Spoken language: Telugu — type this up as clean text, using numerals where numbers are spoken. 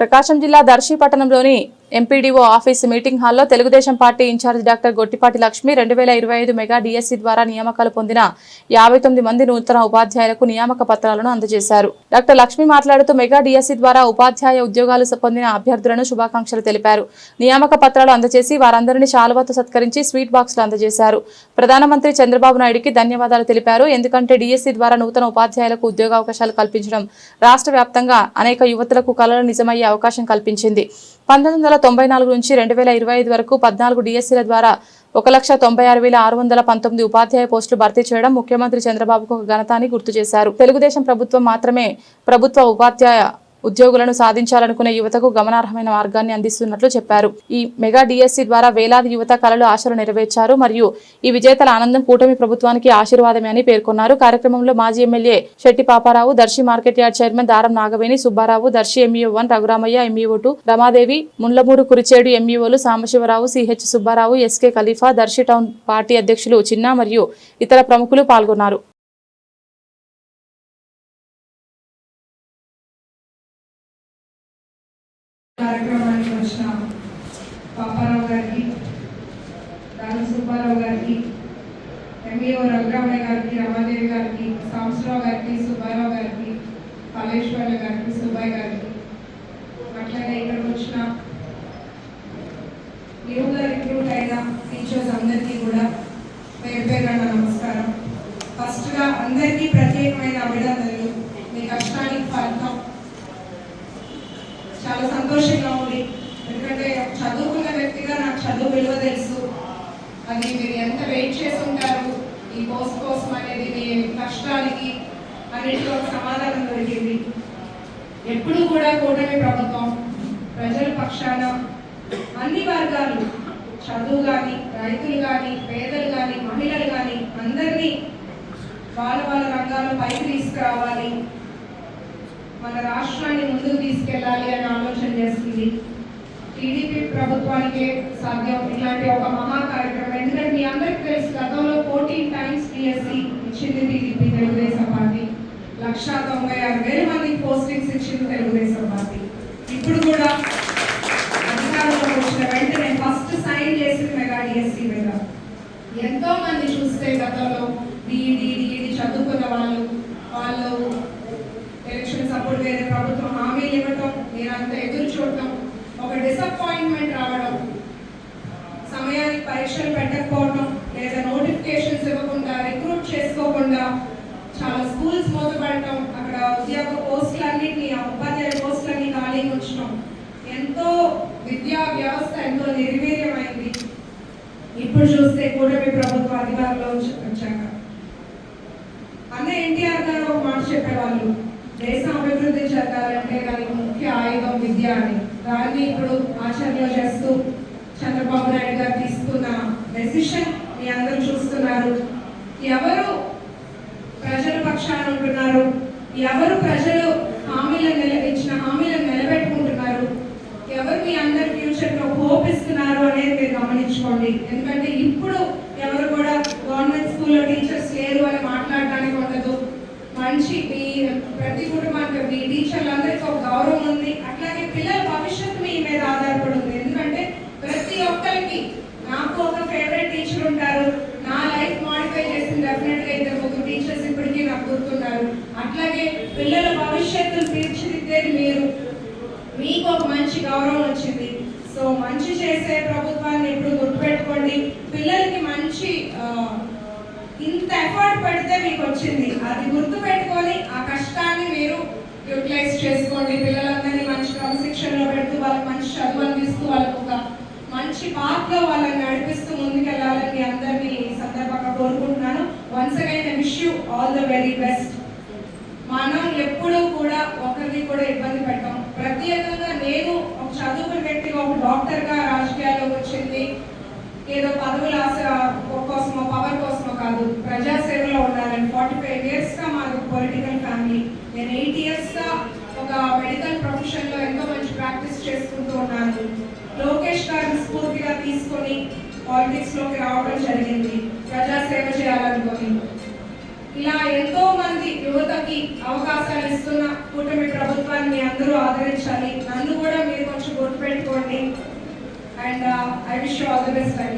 ప్రకాశం జిల్లా దర్శి పట్టణంలోని ఎంపీడీఓ ఆఫీస్ మీటింగ్ హాల్లో Telugu Desam party incharge doctor Gottipati Lakshmi 2025 mega DSC ద్వారా నియామకాలు పొందిన 59 మంది నూతన ఉపాధ్యాయులకు నియామక పత్రాలను అందజేశారు. డాక్టర్ లక్ష్మి మాట్లాడుతూ మెగా డిఎస్సి ద్వారా ఉపాధ్యాయ ఉద్యోగాలు పొందిన అభ్యర్థులను శుభాకాంక్షలు తెలిపారు. నియామక పత్రాలు అందజేసి వారందరినీ శాలువాతో సత్కరించి స్వీట్ బాక్సులు అందజేశారు. ప్రధానమంత్రి చంద్రబాబు నాయుడుకి ధన్యవాదాలు తెలిపారు. ఎందుకంటే డిఎస్సి ద్వారా నూతన ఉపాధ్యాయులకు ఉద్యోగావకాశాలు కల్పించడం రాష్ట్ర వ్యాప్తంగా అనేక యువతులకు కలలు నిజమయ్యే అవకాశం కల్పించింది. 1994 నుంచి 2025 వరకు 14 డిఎస్సీల ద్వారా 1,96,619 ఉపాధ్యాయ పోస్టులు భర్తీ చేయడం ముఖ్యమంత్రి చంద్రబాబుకు ఒక ఘనత అని గుర్తు చేశారు. తెలుగుదేశం ప్రభుత్వం మాత్రమే ప్రభుత్వ ఉపాధ్యాయ ఉద్యోగులను సాధించాలనుకునే యువతకు గమనార్హమైన మార్గాన్ని అందిస్తున్నట్లు చెప్పారు. ఈ మెగా డిఎస్సి ద్వారా వేలాది యువత కలలు ఆశలు నెరవేర్చారు మరియు ఈ విజేతల ఆనందం కూటమి ప్రభుత్వానికి ఆశీర్వాదమే అని పేర్కొన్నారు. కార్యక్రమంలో మాజీ MLA Shetti Paparao, Darshi market yard chairman Daram Nagaveni Subbarao, Darshi MEO 1 Raghuramaiah, MEO 2 Ramadevi, Mundlamuru Kurichedu ఎంఈఓలు Sambasivarao, CH Subbarao, SK Khalifa, Darshi town party అధ్యక్షులు చిన్న మరియు ఇతర ప్రముఖులు పాల్గొన్నారు. కార్యక్రమానికి వచ్చిన పాపారావు గారికి, దాని సుబ్బారావు గారికి, ఎంఈఓ రఘురామయ్య గారికి, రమాదేవి గారికి, సాంబశివరావు గారికి, సుబ్బారావు గారికి, కాళేశ్వర గారికి, సుబ్బయ్య గారికి, అట్లాగే ఇక్కడికి వచ్చిన న్యూగా రిక్రూట్ అయిన టీచర్స్ అందరికీ కూడా పేరు పేరున నమస్కారం. ఫస్ట్గా అందరికీ ప్రత్యేకమైన అభినందనలు. మీ కష్టానికి ఫలితం. చాలా సంతోషంగా ఉంది. ఎందుకంటే చదువుకున్న వ్యక్తిగా నాకు చదువు విలువ తెలుసు. అది మీరు ఎంత వెయిట్ చేసి ఉంటారు ఈ పోస్ట్ కోసం అనేది మీ కష్టానికి అన్నిటికీ ఒక సమాధానం దొరికింది. ఎప్పుడు కూడా కూటమి ప్రభుత్వం ప్రజల పక్షాన అన్ని వర్గాలు, చదువు కానీ, రైతులు కానీ, పేదలు కానీ, మహిళలు కానీ అందరినీ వాళ్ళ వాళ్ళ రంగాల్లో పైకి తీసుకురావాలి, మన రాష్ట్రాన్ని ముందుకు తీసుకెళ్ళాలి అని ఆలోచన చేస్తుంది. టీడీపీ ప్రభుత్వానికే సాధ్యం ఇలాంటి ఒక మహా కార్యక్రమం. ఎందుకంటే మీ అందరికీ తెలుసు, గతంలో 14 times డిఎస్సి ఇచ్చింది టీడీపీ, తెలుగుదేశం పార్టీ. 196,000 మందికి పోస్టింగ్స్ ఇచ్చింది తెలుగుదేశం పార్టీ. ఇప్పుడు కూడా అధికారంలోకి వచ్చిన వెంటనే ఫస్ట్ సైన్ చేసింది మెగా డిఎస్సి మీద. ఎంతో మంది చూస్తే గతంలో డిఈడి చదువుకున్న వాళ్ళు ఎలక్షన్స్ అప్పుడు వేరే ప్రభుత్వం హామీలు ఇవ్వటం, మీరంతా ఎదురు చూడటం, ఒక డిసప్పాయింట్మెంట్ రావడం, సమయానికి పరీక్షలు పెట్టకపోవడం, లేదా నోటిఫికేషన్స్ ఇవ్వకుండా, రిక్రూట్ చేసుకోకుండా చాలా స్కూల్స్ మూతపడటం, అక్కడ ఉద్యోగ పోస్టులన్నింటినీ, ఉపాధ్యాయ పోస్టులన్నీ ఖాళీ ఉంచడం, ఎంతో విద్యా వ్యవస్థ ఎంతో నిర్వీర్యమైంది. ఇప్పుడు చూస్తే కూటమి ప్రభుత్వ అధికారంలో వచ్చాక అన్న ఎన్టీఆర్ గారు ఒక మాట చెప్పేవాళ్ళు, దేశం అభివృద్ధి చెందాలంటే దానికి ముఖ్య ఆయుధం విద్య అని. దాన్ని ఇప్పుడు ఆచరణలో చేస్తూ చంద్రబాబు నాయుడు గారు తీసుకున్న డెసిషన్ మీ అందరూ చూస్తున్నారు. ఎవరు ప్రజల పక్షాన ఉంటున్నారు, ఎవరు ప్రజలు ఇచ్చిన హామీలను నిలబెట్టుకుంటున్నారు, ఎవరు మీ అందరి ఫ్యూచర్లో హోప్ ఇస్తున్నారు అనేది మీరు గమనించుకోండి. ఎందుకంటే ఇప్పుడు ఎవరు కూడా గవర్నమెంట్ స్కూల్లో టీచర్స్ లేరు అని మాట్లాడడానికి ఉండదు. మంచి మీ ప్రతి కుటుంబానికి మీ టీచర్లందరికీ ఒక గౌరవం ఉంది. అట్లాగే పిల్లల భవిష్యత్తు మీ మీద ఆధారపడి ఉంది. ఎందుకంటే ప్రతి ఒక్కరికి నాకు ఒక ఫేవరెట్ టీచర్ ఉంటారు. నా లైఫ్ మాడిఫై చేసిన డెఫినెట్గా 2-3 టీచర్స్ ఇప్పటికీ నాకు గుర్తున్నారు. అట్లాగే పిల్లల భవిష్యత్తును తీర్చిదిద్దేది మీరు. మీకు ఒక మంచి గౌరవం వచ్చింది. సో మంచి చేసే ప్రభుత్వాన్ని ఎప్పుడు గుర్తుపెట్టుకోండి. పిల్లలకి మంచి ఇంత ఎఫర్ట్ పెడితే మీకు వచ్చింది, అది గుర్తు పెట్టుకొని ఆ కష్టాన్ని మీరు యూటిలైజ్ చేసుకోండి. పిల్లలందరినీ మంచి క్రమశిక్షణలో పెడుతూ వాళ్ళకి మంచి చదువు అందిస్తూ వాళ్ళకు ఒక మంచి పాత్రలో వాళ్ళని నడిపిస్తూ ముందుకెళ్ళాలని మీ అందరినీ ఈ సందర్భంగా కోరుకుంటున్నాను. Once again I wish you all the very best. మనం ఎప్పుడూ కూడా ఒకరిని కూడా ఇబ్బంది పెట్టాం. ప్రత్యేకంగా నేను ఒక చదువుకున్న వ్యక్తిగా, ఒక డాక్టర్గా రాజకీయాల్లోకి వచ్చింది ఏదో పదవుల ఆశ కోసమో పవర్ కోసమో కాదు, ప్రజాసేవలో ఉండాలని. 45 yearsగా మాది పొలిటికల్ ఫ్యామిలీ. నేను 8 yearsగా ఒక మెడికల్ ప్రొఫెషన్లో ఎంతో మంచి ప్రాక్టీస్ చేసుకుంటూ ఉన్నాను. లోకేష్ గారిని స్ఫూర్తిగా తీసుకొని పాలిటిక్స్లోకి రావడం జరిగింది, ప్రజాసేవ చేయాలనుకొని. ఇలా ఎంతో మంది యువతకి అవకాశాలు ఇస్తున్న కూటమి ప్రభుత్వాన్ని మీ అందరూ ఆదరించాలి. నన్ను కూడా మీరు కొంచెం గుర్తుపెట్టుకోండి. And I wish you all the best అండి.